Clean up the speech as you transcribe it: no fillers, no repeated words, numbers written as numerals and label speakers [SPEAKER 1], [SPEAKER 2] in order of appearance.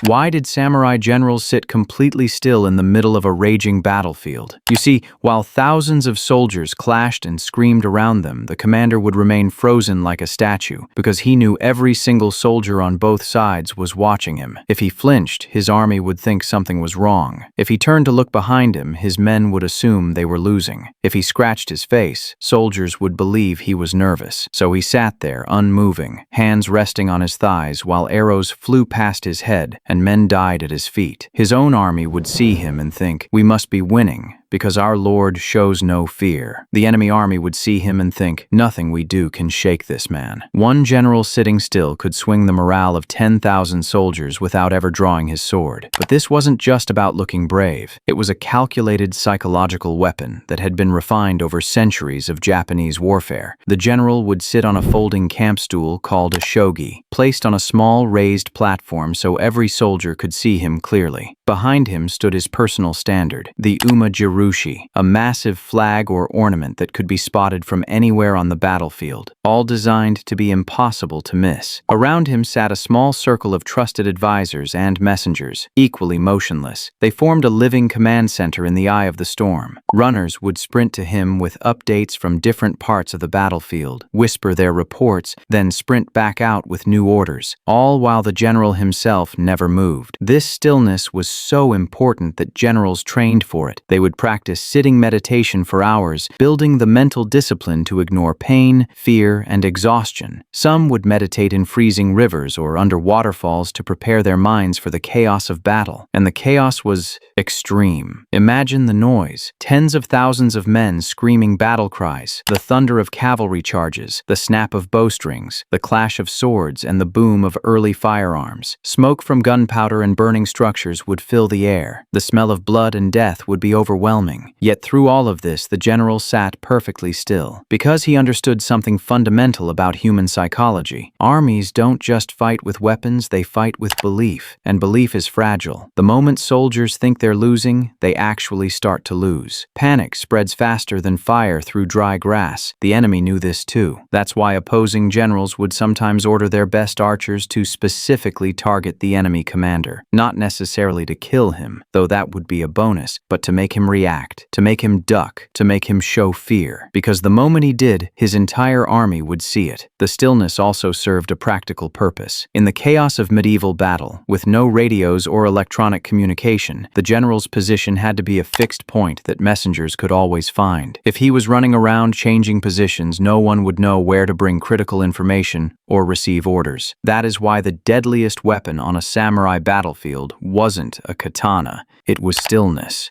[SPEAKER 1] Why did samurai generals sit completely still in the middle of a raging battlefield? You see, while thousands of soldiers clashed and screamed around them, the commander would remain frozen like a statue, because he knew every single soldier on both sides was watching him. If he flinched, his army would think something was wrong. If he turned to look behind him, his men would assume they were losing. If he scratched his face, soldiers would believe he was nervous. So he sat there, unmoving, hands resting on his thighs while arrows flew past his head and men died at his feet. His own army would see him and think, "We must be winning, because our Lord shows no fear." The enemy army would see him and think, "Nothing we do can shake this man." One general sitting still could swing the morale of 10,000 soldiers without ever drawing his sword. But this wasn't just about looking brave. It was a calculated psychological weapon that had been refined over centuries of Japanese warfare. The general would sit on a folding camp stool called a shogi, placed on a small raised platform so every soldier could see him clearly. Behind him stood his personal standard, the umajirushi, a massive flag or ornament that could be spotted from anywhere on the battlefield, all designed to be impossible to miss. Around him sat a small circle of trusted advisors and messengers, equally motionless. They formed a living command center in the eye of the storm. Runners would sprint to him with updates from different parts of the battlefield, whisper their reports, then sprint back out with new orders, all while the general himself never moved. This stillness was so important that generals trained for it. They would practice sitting meditation for hours, building the mental discipline to ignore pain, fear, and exhaustion. Some would meditate in freezing rivers or under waterfalls to prepare their minds for the chaos of battle. And the chaos was extreme. Imagine the noise. Tens of thousands of men screaming battle cries, the thunder of cavalry charges, the snap of bowstrings, the clash of swords, and the boom of early firearms. Smoke from gunpowder and burning structures would fill the air. The smell of blood and death would be overwhelming. Yet through all of this, the general sat perfectly still, because he understood something fundamental about human psychology. Armies don't just fight with weapons, they fight with belief, and belief is fragile. The moment soldiers think they're losing, they actually start to lose. Panic spreads faster than fire through dry grass. The enemy knew this too. That's why opposing generals would sometimes order their best archers to specifically target the enemy commander, not necessarily to kill him, though that would be a bonus, but to make him react, to make him duck, to make him show fear. Because the moment he did, his entire army would see it. The stillness also served a practical purpose. In the chaos of medieval battle, with no radios or electronic communication, the general's position had to be a fixed point that messengers could always find. If he was running around changing positions, no one would know where to bring critical information or receive orders. That is why the deadliest weapon on a samurai battlefield wasn't a katana, it was stillness.